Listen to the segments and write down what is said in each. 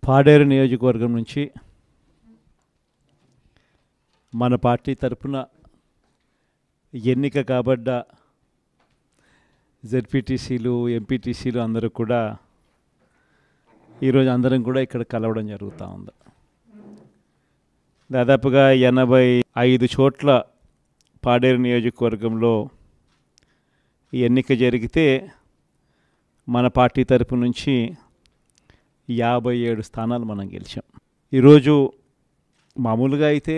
పాడేరు నియోజకవర్గం నుంచి మన పార్టీ తరపున ఎన్నిక కాబడ్డ జెడ్పీటీసీలు ఎంపీటీసీలు అందరూ కూడా ఈరోజు అందరం కూడా ఇక్కడ కలవడం జరుగుతూ ఉంది. దాదాపుగా 85 చోట్ల పాడేరు నియోజకవర్గంలో ఈ ఎన్నిక జరిగితే మన పార్టీ తరపు నుంచి 57 స్థానాలు మనం గెలిచాం. ఈరోజు మామూలుగా అయితే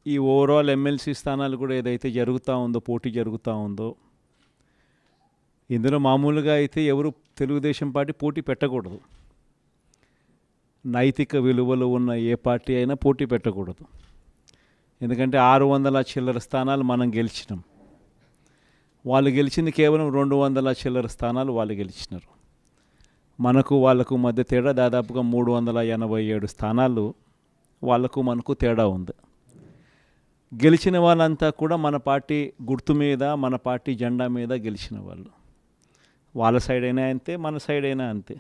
ఈ ఓవరాల్ ఎమ్మెల్సీ స్థానాలు కూడా ఏదైతే జరుగుతూ ఉందో, పోటీ జరుగుతూ ఉందో, ఇందులో మామూలుగా అయితే ఎవరు తెలుగుదేశం పార్టీ పోటీ పెట్టకూడదు. నైతిక విలువలు ఉన్న ఏ పార్టీ అయినా పోటీ పెట్టకూడదు. ఎందుకంటే 600 చిల్లర స్థానాలు మనం గెలిచినాం. వాళ్ళు గెలిచింది కేవలం 200 చిల్లర స్థానాలు వాళ్ళు గెలిచినారు. మనకు వాళ్ళకు మధ్య తేడా దాదాపుగా 387 స్థానాలు వాళ్ళకు మనకు తేడా ఉంది. గెలిచిన వాళ్ళంతా కూడా మన పార్టీ గుర్తు మీద, మన పార్టీ జెండా మీద గెలిచిన వాళ్ళు. వాళ్ళ సైడ్ అయినా అంతే, మన సైడ్ అయినా అంతే.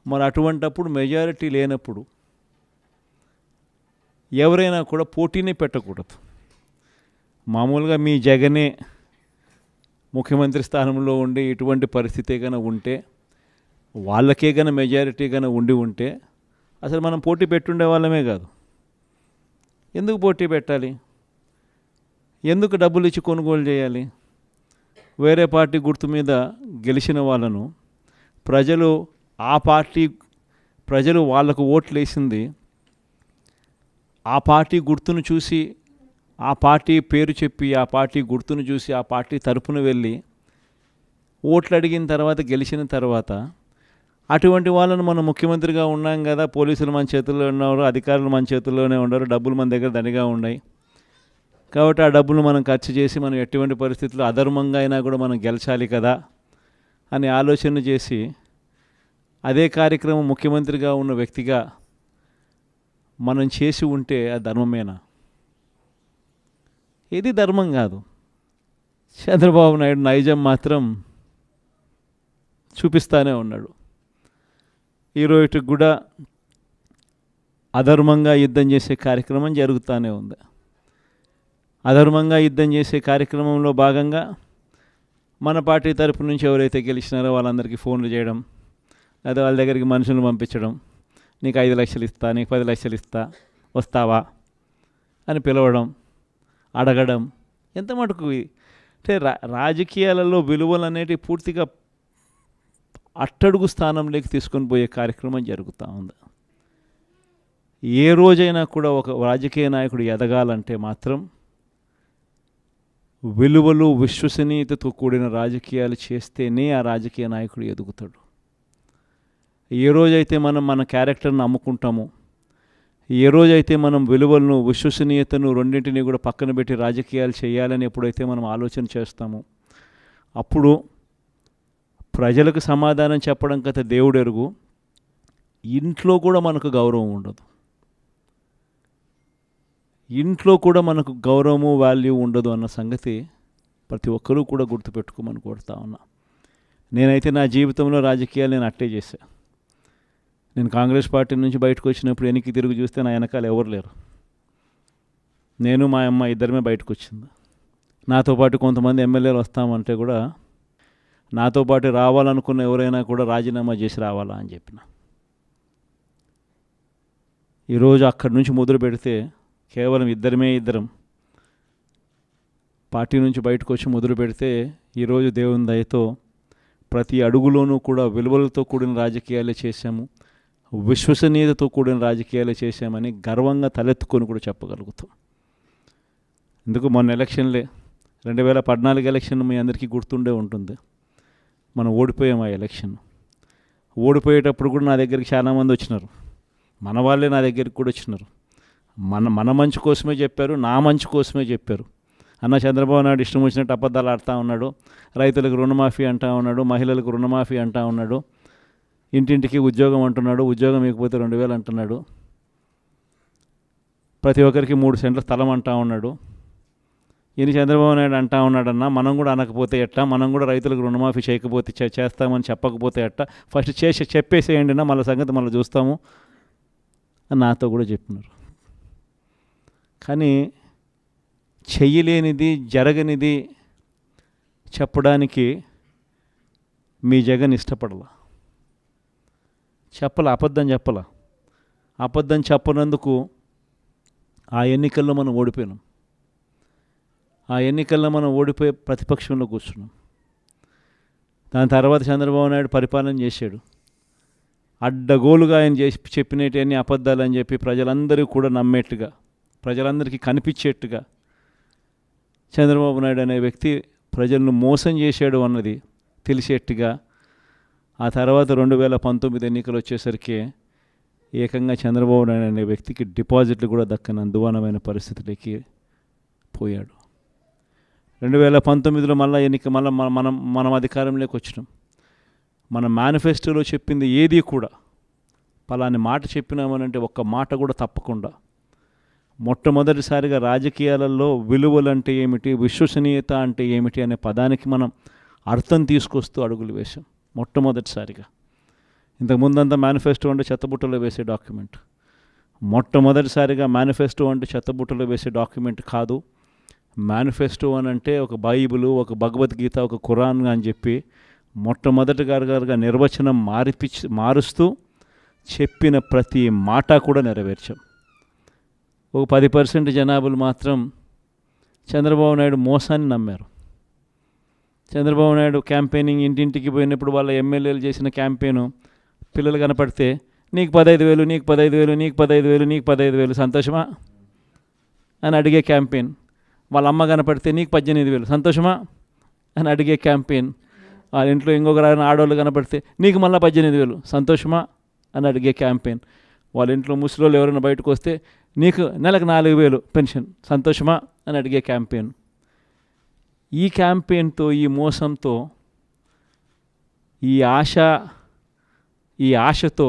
మరి అటువంటప్పుడు మెజారిటీ లేనప్పుడు ఎవరైనా కూడా పోటీనే పెట్టకూడదు. మామూలుగా మీ జగనే ముఖ్యమంత్రి స్థానంలో ఉండి ఇటువంటి పరిస్థితి కన్నా ఉంటే, వాళ్ళకే కన్నా మెజారిటీ కన్నా ఉంటే అసలు మనం పోటీ పెట్టుండే వాళ్ళమే కాదు. ఎందుకు పోటీ పెట్టాలి? ఎందుకు డబ్బులు ఇచ్చి కొనుగోలు చేయాలి? వేరే పార్టీ గుర్తు మీద గెలిచిన వాళ్ళను ప్రజలు వాళ్ళకు ఓట్లు వేసింది ఆ పార్టీ గుర్తును చూసి, ఆ పార్టీ పేరు చెప్పి, ఆ పార్టీ గుర్తును చూసి, ఆ పార్టీ తరపున వెళ్ళి ఓట్లు అడిగిన తర్వాత, గెలిచిన తర్వాత అటువంటి వాళ్ళను మనం ముఖ్యమంత్రిగా ఉన్నాం కదా, పోలీసులు మన చేతుల్లో ఉన్నారు, అధికారులు మన చేతుల్లోనే ఉన్నారు, డబ్బులు మన దగ్గర దండిగా ఉన్నాయి కాబట్టి ఆ డబ్బులు మనం ఖర్చు చేసి మనం ఎటువంటి పరిస్థితుల్లో అధర్మంగా అయినా కూడా మనం గెలిచాలి కదా అని ఆలోచన చేసి అదే కార్యక్రమం ముఖ్యమంత్రిగా ఉన్న వ్యక్తిగా మనం చేసి ఉంటే అది ధర్మమేనా? ఇది ధర్మం కాదు. చంద్రబాబు నాయుడు నైజం మాత్రం చూపిస్తూనే ఉన్నాడు. ఈరోజు కూడా అధర్మంగా యుద్ధం చేసే కార్యక్రమం జరుగుతూనే ఉంది. అధర్మంగా యుద్ధం చేసే కార్యక్రమంలో భాగంగా మన పార్టీ తరపు నుంచి ఎవరైతే గెలిచినారో వాళ్ళందరికీ ఫోన్లు చేయడం, లేదా వాళ్ళ దగ్గరికి మనుషులను పంపించడం, నీకు 5 లక్షలు ఇస్తా, నీకు 10 లక్షలు ఇస్తా, వస్తావా అని పిలవడం, అడగడం. ఎంత మటుకు అంటే రాజకీయాలలో విలువలు అనేటివి పూర్తిగా అట్టడుగు స్థానంలోకి తీసుకొని పోయే కార్యక్రమం జరుగుతూ ఉంది. ఏ రోజైనా కూడా ఒక రాజకీయ నాయకుడు ఎదగాలంటే మాత్రం విలువలు, విశ్వసనీయతతో కూడిన రాజకీయాలు చేస్తేనే ఆ రాజకీయ నాయకుడు ఎదుగుతాడు. ఏ రోజైతే మనం మన క్యారెక్టర్ని అమ్ముకుంటామో, ఏ రోజైతే మనం విలువలను, విశ్వసనీయతను రెండింటినీ కూడా పక్కన పెట్టి రాజకీయాలు చేయాలని ఎప్పుడైతే మనం ఆలోచన చేస్తామో అప్పుడు ప్రజలకు సమాధానం చెప్పడం కథ దేవుడు ఎరుగు, ఇంట్లో కూడా మనకు గౌరవం ఉండదు. ఇంట్లో కూడా మనకు గౌరవము, వాల్యూ ఉండదు అన్న సంగతి ప్రతి ఒక్కరూ కూడా గుర్తుపెట్టుకోమని కోరుతా ఉన్నా. నేనైతే నా జీవితంలో రాజకీయాలు నేను అట్టే చేశా. నేను కాంగ్రెస్ పార్టీ నుంచి బయటకు వచ్చినప్పుడు వెనక్కి తిరిగి చూస్తే నా వెనకాల ఎవరు లేరు. నేను మా అమ్మ ఇద్దరమే బయటకు వచ్చింది. నాతో పాటు కొంతమంది ఎమ్మెల్యేలు వస్తామంటే కూడా నాతో పాటు రావాలనుకున్న ఎవరైనా కూడా రాజీనామా చేసి రావాలా అని చెప్పిన. ఈరోజు అక్కడి నుంచి మొదలు పెడితే కేవలం ఇద్దరం పార్టీ నుంచి బయటకు వచ్చి మొదలు పెడితే ఈరోజు దేవుని దయతో ప్రతి అడుగులోనూ కూడా విలువలతో కూడిన రాజకీయాలే చేశాము, విశ్వసనీయతతో కూడిన రాజకీయాలే చేశామని గర్వంగా తలెత్తుకొని కూడా చెప్పగలుగుతాం. ఎందుకు మొన్న ఎలక్షన్లే 2014 ఎలక్షన్ మీ అందరికీ గుర్తుండే ఉంటుంది. మనం ఓడిపోయాం ఆ ఎలక్షన్. ఓడిపోయేటప్పుడు కూడా నా దగ్గరికి చాలామంది వచ్చినారు. మన వాళ్ళే నా దగ్గరికి కూడా వచ్చినారు. మన మంచి కోసమే చెప్పారు, నా మంచి కోసమే చెప్పారు. అన్న చంద్రబాబు నాయుడు ఇష్టం వచ్చినట్టు అబద్ధాలు ఆడుతూ ఉన్నాడు, రైతులకు రుణమాఫీ అంటూ ఉన్నాడు, మహిళలకు రుణమాఫీ అంటూ ఉన్నాడు, ఇంటింటికి ఉద్యోగం అంటున్నాడు, ఉద్యోగం ఇకపోతే 2000 అంటున్నాడు, ప్రతి ఒక్కరికి 3 సెంట్ల స్థలం అంటూ ఉన్నాడు. ఈయన చంద్రబాబు నాయుడు అంటా ఉన్నాడన్నా, మనం కూడా అనకపోతే ఎట్టా, మనం కూడా రైతులకు రుణమాఫీ చేయకపోతే చేస్తామని చెప్పకపోతే ఎట్టా, ఫస్ట్ చెప్పేసేయండి నా, మళ్ళీ సంగతి మళ్ళీ చూస్తాము అని నాతో కూడా చెప్పినారు. కానీ చెయ్యలేనిది, జరగనిది చెప్పడానికి మీ జగన్ ఇష్టపడలా, అబద్ధం చెప్పాల. అబద్ధం చెప్పనందుకు ఆ ఎన్నికల్లో మనం ఓడిపోయినాం. ఆ ఎన్నికల్లో మనం ఓడిపోయి ప్రతిపక్షంలో కూర్చున్నాం. దాని తర్వాత చంద్రబాబు నాయుడు పరిపాలన చేశాడు. అడ్డగోలుగా ఆయన చెప్పినవన్నీ అబద్ధాలు అని చెప్పి ప్రజలందరూ కూడా నమ్మేట్టుగా, ప్రజలందరికీ కనిపించేట్టుగా చంద్రబాబు నాయుడు అనే వ్యక్తి ప్రజలను మోసం చేశాడు అన్నది తెలిసేట్టుగా ఆ తర్వాత 2019 ఎన్నికలు వచ్చేసరికి ఏకంగా చంద్రబాబు నాయుడు అనే వ్యక్తికి డిపాజిట్లు కూడా దక్కని అందువానమైన పరిస్థితులకి పోయాడు. 2019లో మనం అధికారంలోకి వచ్చినాం. మన మేనిఫెస్టోలో చెప్పింది ఏది కూడా పలాని మాట చెప్పినామనంటే ఒక్క మాట కూడా తప్పకుండా మొట్టమొదటిసారిగా రాజకీయాలలో విలువలు అంటే ఏమిటి, విశ్వసనీయత అంటే ఏమిటి అనే పదానికి మనం అర్థం తీసుకొస్తూ అడుగులు వేశాం మొట్టమొదటిసారిగా. ఇంతకుముందంతా మేనిఫెస్టో అంటే చెత్తబుట్టలో వేసే డాక్యుమెంట్. మొట్టమొదటిసారిగా మేనిఫెస్టో అంటే చెత్తబుట్టలో వేసే డాక్యుమెంట్ కాదు. మేనిఫెస్టో అని అంటే ఒక బైబిలు, ఒక భగవద్గీత, ఒక ఖురాన్ అని చెప్పి మొట్టమొదటిగా నిర్వచనం మారుస్తూ చెప్పిన ప్రతి మాట కూడా నెరవేర్చాం. ఒక 10% జనాభాలు మాత్రం చంద్రబాబు నాయుడు మోసాన్ని నమ్మారు. చంద్రబాబు నాయుడు క్యాంపెయినింగ్ ఇంటింటికి పోయినప్పుడు వాళ్ళ ఎమ్మెల్యేలు చేసిన క్యాంపెయిన్ పిల్లలు కనపడితే నీకు 15,000, నీకు 15,000, నీకు 15,000, నీకు 15,000 సంతోషమా అని అడిగే క్యాంపెయిన్. వాళ్ళ అమ్మ కనపడితే నీకు 18,000 సంతోషమా అని అడిగే క్యాంపెయిన్. వాళ్ళ ఇంట్లో ఇంకొక ఆడవాళ్ళు కనపడితే నీకు మళ్ళీ 18,000 సంతోషమా అని అడిగే క్యాంపెయిన్. వాళ్ళ ఇంట్లో ముసలోళ్ళు ఎవరైనా బయటకు వస్తే నీకు నెలకు 4,000 పెన్షన్ సంతోషమా అని అడిగే క్యాంపెయిన్. ఈ క్యాంపెయిన్తో, ఈ మోసంతో, ఈ ఆశతో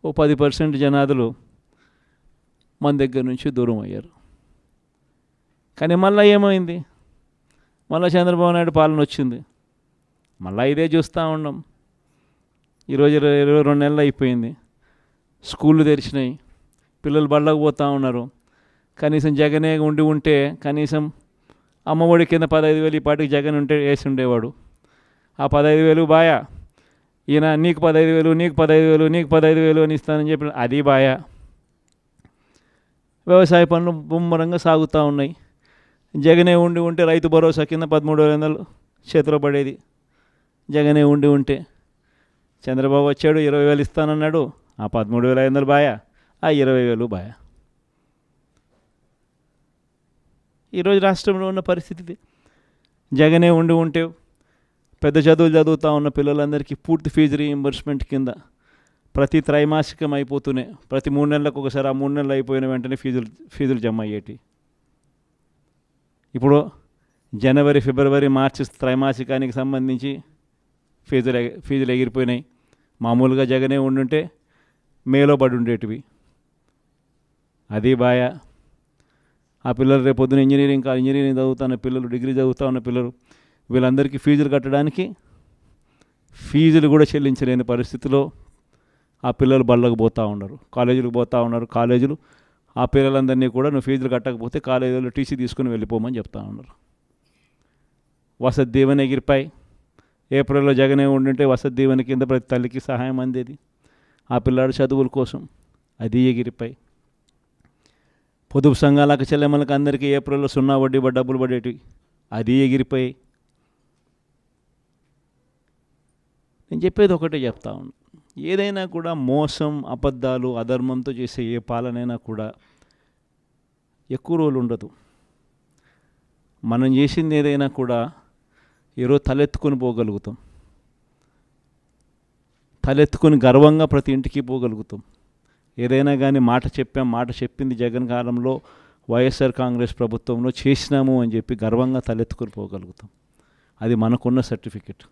ఓ 10% జనాదులు మన దగ్గర నుంచి దూరం అయ్యారు. కానీ మళ్ళీ ఏమైంది? మళ్ళీ చంద్రబాబు నాయుడు పాలన వచ్చింది. మళ్ళీ ఇదే చూస్తూ ఉన్నాం. ఈరోజు 22 నెలలు అయిపోయింది. స్కూళ్ళు తెరిచినాయి, పిల్లలు బళ్ళకు పోతూ ఉన్నారు. కనీసం జగనే ఉంటే కనీసం అమ్మఒడి కింద 15,000 ఈ పాటికి జగన్ ఉంటే వేసి ఉండేవాడు. ఆ 15,000 బాయా, ఈయన నీకు 15,000, నీకు 15,000, నీకు 15,000 అని ఇస్తానని చెప్పి అది బాయా. వ్యవసాయ పనులు ముమ్మరంగా సాగుతూ ఉన్నాయి. జగనే ఉంటే రైతు భరోసా కింద 13,500 చేతిలో పడేది. జగనే ఉంటే చంద్రబాబు వచ్చాడు, 20,000 ఇస్తానన్నాడు. ఆ 13,500 బాయా, ఆ 20,000 బాయా. ఈరోజు రాష్ట్రంలో ఉన్న పరిస్థితి జగనే ఉంటే పెద్ద చదువులు చదువుతూ ఉన్న పిల్లలందరికీ పూర్తి ఫీజు రీయింబర్స్మెంట్ కింద ప్రతి త్రైమాసికం అయిపోతూనే ప్రతి 3 నెలలకు ఒకసారి, ఆ 3 నెలలు అయిపోయిన వెంటనే ఫీజులు జమ అయ్యేటి. ఇప్పుడు జనవరి, ఫిబ్రవరి, మార్చి త్రైమాసికానికి సంబంధించి ఫీజులు ఎగిరిపోయినాయి. మామూలుగా జగనే ఉండుంటే మేలో పడి ఉండేటివి. అది బాయా. ఆ పిల్లలు రేపొద్దున ఇంజనీరింగ్ చదువుతున్న పిల్లలు, డిగ్రీ చదువుతూ ఉన్న పిల్లలు, వీళ్ళందరికీ ఫీజులు కట్టడానికి ఫీజులు కూడా చెల్లించలేని పరిస్థితిలో ఆ పిల్లలు బళ్ళకు పోతూ ఉన్నారు, కాలేజీలకు పోతూ ఉన్నారు. కాలేజీలు ఆ పిల్లలందరినీ కూడా నువ్వు ఫీజులు కట్టకపోతే కాలేజీలో టీసీ తీసుకుని వెళ్ళిపోమని చెప్తా ఉన్నారు. వసతి దీవెన ఎగిరిపాయి. ఏప్రిల్లో జగనే ఉండుంటే వసతి దీవెన కింద ప్రతి తల్లికి సహాయం అందేది ఆ పిల్లాడు చదువుల కోసం. అది ఎగిరిపాయి. పొదుపు సంఘాలకు, చెల్లెమ్మలకు అందరికీ ఏప్రిల్లో 0 వడ్డీ డబ్బులు పడేటివి. అది ఎగిరిపోయి. నేను చెప్పేది ఒకటే చెప్తా ఉన్నాను. ఏదైనా కూడా మోసం, అబద్ధాలు, అధర్మంతో చేసే ఏ పాలనైనా కూడా ఎక్కువ రోజులు ఉండదు. మనం చేసింది ఏదైనా కూడా ఈరోజు తలెత్తుకొని పోగలుగుతాం. తలెత్తుకొని గర్వంగా ప్రతి ఇంటికి పోగలుగుతాం. ఏదైనా కానీ మాట చెప్పింది జగన్ కాలంలో, వైఎస్ఆర్ కాంగ్రెస్ ప్రభుత్వంలో చేసినాము అని చెప్పి గర్వంగా తలెత్తుకొని పోగలుగుతాం. అది మనకున్న సర్టిఫికెట్.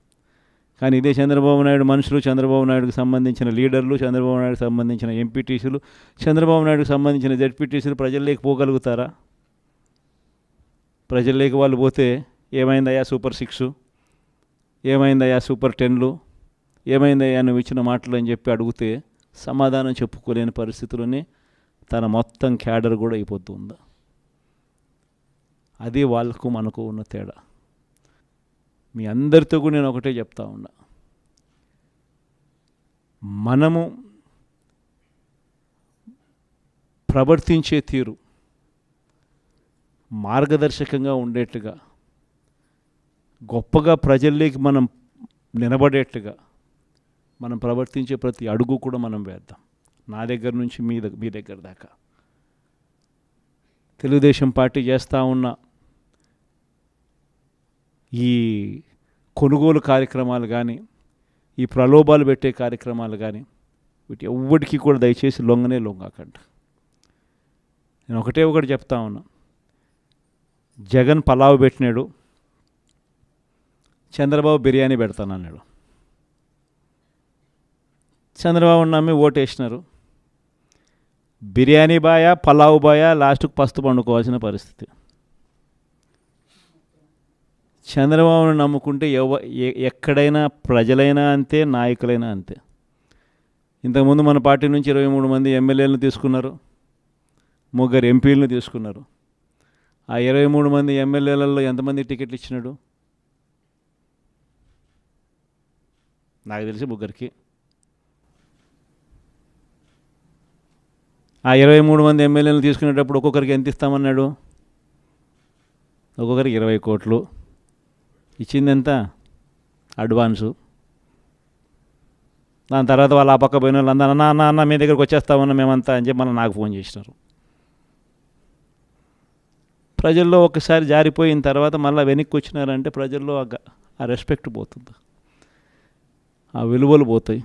కానీ ఇదే చంద్రబాబు నాయుడు మనుషులు, చంద్రబాబు నాయుడుకి సంబంధించిన లీడర్లు, చంద్రబాబు నాయుడుకి సంబంధించిన ఎంపీటీసీలు, చంద్రబాబు నాయుడుకి సంబంధించిన జెడ్పీటీసీలు ప్రజల్లోకి పోగలుగుతారా? ప్రజల్లోకి వాళ్ళు పోతే ఏమైందయ్యా సూపర్ 6, ఏమైందయ్యా సూపర్ 10లు, ఏమైందయ్యా నువ్వు ఇచ్చిన మాటలు అని చెప్పి అడిగితే సమాధానం చెప్పుకోలేని పరిస్థితుల్లోనే తన మొత్తం క్యాడర్ కూడా అయిపోతుంది. అది వాళ్ళకు మనకు ఉన్న తేడా. మీ అందరితో కూడా నేను ఒకటే చెప్తా ఉన్నా, మనము ప్రవర్తించే తీరు మార్గదర్శకంగా ఉండేట్టుగా, గొప్పగా ప్రజల్లోకి మనం నిలబడేట్టుగా మనం ప్రవర్తించే ప్రతి అడుగు కూడా మనం వేద్దాం. నా దగ్గర నుంచి మీ దగ్గర దాకా. తెలుగుదేశం పార్టీ చేస్తూ ఉన్న ఈ కొనుగోలు కార్యక్రమాలు కానీ, ఈ ప్రలోభాలు పెట్టే కార్యక్రమాలు కానీ, వీటి ఎవ్వడికి కూడా దయచేసి లొంగకండి. నేను ఒకటి చెప్తా ఉన్నా, జగన్ పలావ్ పెట్టినాడు, చంద్రబాబు బిర్యానీ పెడతానన్నాడు. చంద్రబాబు నమ్మి ఓటేసినారు. బిర్యానీ బాయా పలావ్ బాయా లాస్ట్కు పస్తు పండుకోవాల్సిన పరిస్థితి. చంద్రబాబును నమ్ముకుంటే ఎక్కడైనా ప్రజలైనా అంతే, నాయకులైనా అంతే. ఇంతకుముందు మన పార్టీ నుంచి 23 మంది ఎమ్మెల్యేలను తీసుకున్నారు, 3 ఎంపీలను తీసుకున్నారు. ఆ 23 మంది ఎమ్మెల్యేలలో ఎంతమంది టికెట్లు ఇచ్చినాడు? నాకు తెలిసి 3కి. ఆ 23 మంది ఎమ్మెల్యేలను తీసుకునేటప్పుడు ఒక్కొక్కరికి ఎంత ఇస్తామన్నాడు? ఒక్కొక్కరికి 20 కోట్లు. ఇచ్చింది ఎంత? అడ్వాన్సు. దాని తర్వాత వాళ్ళు ఆ పక్క పోయిన వాళ్ళు అందరూ అన్న మీ దగ్గరికి వచ్చేస్తామన్నా మేమంతా అని చెప్పి మళ్ళీ నాకు ఫోన్ చేసినారు. ప్రజల్లో ఒకసారి జారిపోయిన తర్వాత మళ్ళీ వెనక్కి వచ్చినారంటే ప్రజల్లో ఆ రెస్పెక్ట్ పోతుంది, ఆ విలువలు పోతాయి,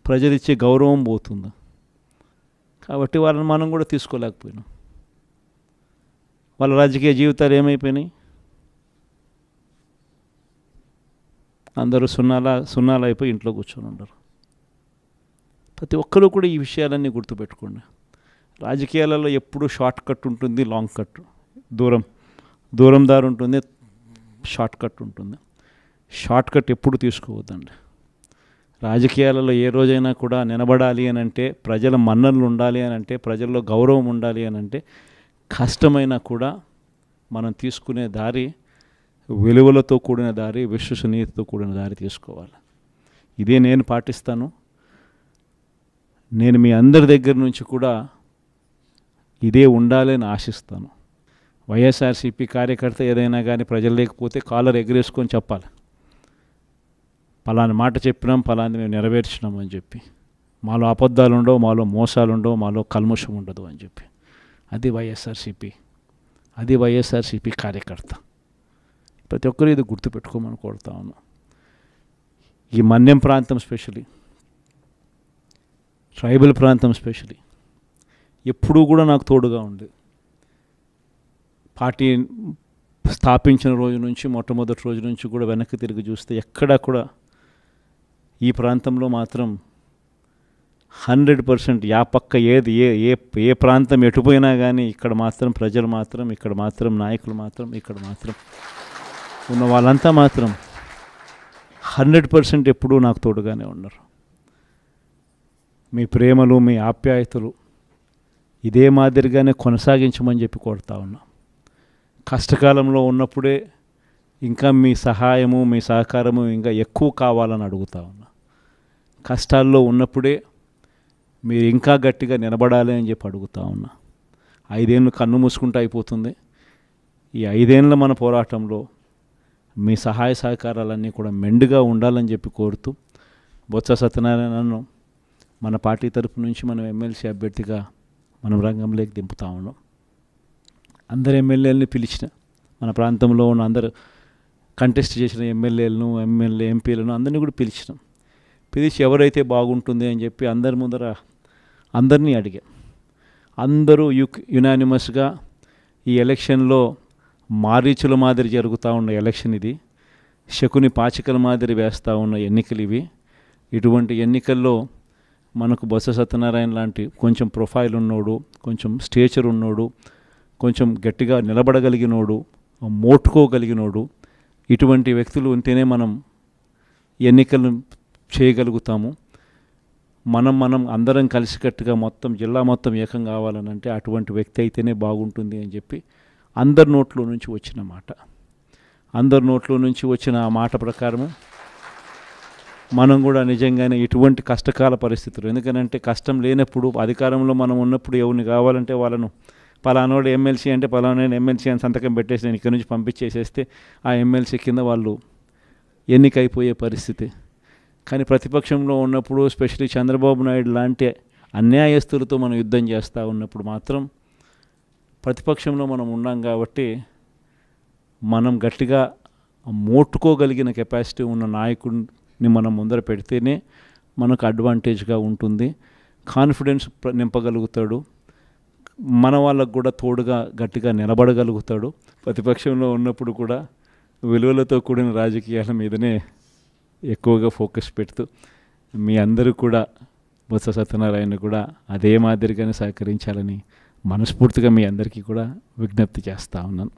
ప్రజలు ఇచ్చే గౌరవం పోతుంది. కాబట్టి వాళ్ళని మనం కూడా తీసుకోలేకపోయినాం. వాళ్ళ రాజకీయ జీవితాలు ఏమైపోయినాయి? అందరూ సున్నాలు అయిపోయి ఇంట్లో కూర్చొని ఉండరు. ప్రతి ఒక్కరూ కూడా ఈ విషయాలన్నీ గుర్తుపెట్టుకోండి. రాజకీయాలలో ఎప్పుడూ షార్ట్ కట్ ఉంటుంది, లాంగ్ కట్, దూరం దారి ఉంటుంది, షార్ట్ కట్ ఉంటుంది. షార్ట్ కట్ ఎప్పుడు తీసుకోవద్దండి. రాజకీయాలలో ఏ రోజైనా కూడా నిలబడాలి అని అంటే, ప్రజల మన్ననలు ఉండాలి అని అంటే, ప్రజల్లో గౌరవం ఉండాలి అని అంటే, కష్టమైనా కూడా మనం తీసుకునే దారి విలువలతో కూడిన దారి, విశ్వసనీయతతో కూడిన దారి తీసుకోవాలి. ఇదే నేను పాటిస్తాను. నేను మీ అందరి దగ్గర నుంచి కూడా ఇదే ఉండాలని ఆశిస్తాను. వైఎస్ఆర్సీపీ కార్యకర్త ఏదైనా కానీ ప్రజలు లేకపోతే కాలర్ ఎగరేసుకొని చెప్పాలి, పలాని మాట చెప్పినాం, పలాని మేము నెరవేర్చినాం అని చెప్పి. మాలో అబద్ధాలు ఉండవు, మాలో మోసాలు ఉండవు, మాలో కల్మషం ఉండదు అని చెప్పి. అది వైఎస్ఆర్సీపీ కార్యకర్త. ప్రతి ఒక్కరు ఇది గుర్తుపెట్టుకోమని కోరుతా ఉన్నాను. ఈ మన్యం ప్రాంతం స్పెషలీ, ట్రైబల్ ప్రాంతం స్పెషలీ ఎప్పుడూ కూడా నాకు తోడుగా ఉంది. పార్టీ స్థాపించిన రోజు నుంచి, మొట్టమొదటి రోజు నుంచి కూడా వెనక్కి తిరిగి చూస్తే ఎక్కడా కూడా ఈ ప్రాంతంలో మాత్రం 100% పక్క ఏది ఏ ప్రాంతం ఎటుపోయినా కానీ ఇక్కడ మాత్రం ప్రజలు మాత్రం, ఇక్కడ మాత్రం నాయకులు మాత్రం, ఇక్కడ మాత్రం ఉన్న వాళ్ళంతా మాత్రం 100% ఎప్పుడూ నాకు తోడుగానే ఉన్నారు. మీ ప్రేమలు, మీ ఆప్యాయతలు ఇదే మాదిరిగానే కొనసాగించమని చెప్పి కోరుతా ఉన్నా. కష్టకాలంలో ఉన్నప్పుడే ఇంకా మీ సహాయము, మీ సహకారము ఇంకా ఎక్కువ కావాలని అడుగుతా ఉన్నా. కష్టాల్లో ఉన్నప్పుడే మీరు ఇంకా గట్టిగా నిలబడాలి అని చెప్పి అడుగుతా ఉన్నా. 5 ఏళ్ళు కన్ను మూసుకుంటూ అయిపోతుంది. ఈ 5 ఏళ్ళ మన పోరాటంలో మీ సహాయ సహకారాలన్నీ కూడా మెండుగా ఉండాలని చెప్పి కోరుతూ, బొత్స సత్యనారాయణను మన పార్టీ తరపు నుంచి మనం ఎమ్మెల్సీ అభ్యర్థిగా మనం రంగంలోకి దింపుతా ఉన్నాం. అందరు ఎమ్మెల్యేలని పిలిచిన, మన ప్రాంతంలో ఉన్న అందరు కంటెస్ట్ చేసిన ఎమ్మెల్యేలను, ఎంపీలను అందరినీ కూడా పిలిచి ఎవరైతే బాగుంటుంది అని చెప్పి అందరి ముందర అందరినీ అడిగాం. అందరూ యునానిమస్గా ఈ ఎలక్షన్లో మారీచుల మాదిరి జరుగుతూ ఉన్న ఎలక్షన్ ఇది, శకుని పాచికల మాదిరి వేస్తూ ఉన్న ఎన్నికలు ఇవి. ఇటువంటి ఎన్నికల్లో మనకు బొత్స సత్యనారాయణ లాంటి కొంచెం ప్రొఫైల్ ఉన్నోడు, కొంచెం స్టేచర్ ఉన్నోడు, కొంచెం గట్టిగా నిలబడగలిగినోడు, మోటుకోగలిగినోడు, ఇటువంటి వ్యక్తులు ఉంటేనే మనం ఎన్నికలను చేయగలుగుతాము. మనం అందరం కలిసికట్టుగా మొత్తం జిల్లా మొత్తం ఏకం కావాలని అంటే అటువంటి వ్యక్తి అయితేనే బాగుంటుంది అని చెప్పి అందరి నోట్లో నుంచి వచ్చిన మాట. అందరి నోట్లో నుంచి వచ్చిన ఆ మాట ప్రకారము మనం కూడా నిజంగానే ఇటువంటి కష్టకాల పరిస్థితులు, ఎందుకనంటే కష్టం లేనప్పుడు అధికారంలో మనం ఉన్నప్పుడు ఎవరిని కావాలంటే వాళ్ళను పలానోడు ఎమ్మెల్సీ అంటే పలానా ఎమ్మెల్సీ అని సంతకం పెట్టేసి నేను ఇక్కడి నుంచి పంపించేసేస్తే ఆ ఎమ్మెల్సీ కింద వాళ్ళు ఎన్నికైపోయే పరిస్థితి. కానీ ప్రతిపక్షంలో ఉన్నప్పుడు స్పెషల్లీ చంద్రబాబు నాయుడు లాంటి అన్యాయస్తులతో మనం యుద్ధం చేస్తూ ఉన్నప్పుడు మాత్రం ప్రతిపక్షంలో మనం ఉన్నాం కాబట్టి మనం గట్టిగా మోట్టుకోగలిగిన కెపాసిటీ ఉన్న నాయకుడిని మనం ముందర పెడితేనే మనకు అడ్వాంటేజ్గా ఉంటుంది. కాన్ఫిడెన్స్ నింపగలుగుతాడు, మన వాళ్ళకు కూడా తోడుగా గట్టిగా నిలబడగలుగుతాడు. ప్రతిపక్షంలో ఉన్నప్పుడు కూడా విలువలతో కూడిన రాజకీయాల మీదనే ఎక్కువగా ఫోకస్ పెడుతూ మీ అందరూ కూడా బొత్స సత్యనారాయణ కూడా అదే మాదిరిగానే సహకరించాలని మనస్ఫూర్తిగా మీ అందరికీ కూడా విజ్ఞప్తి చేస్తూ ఉన్నాను.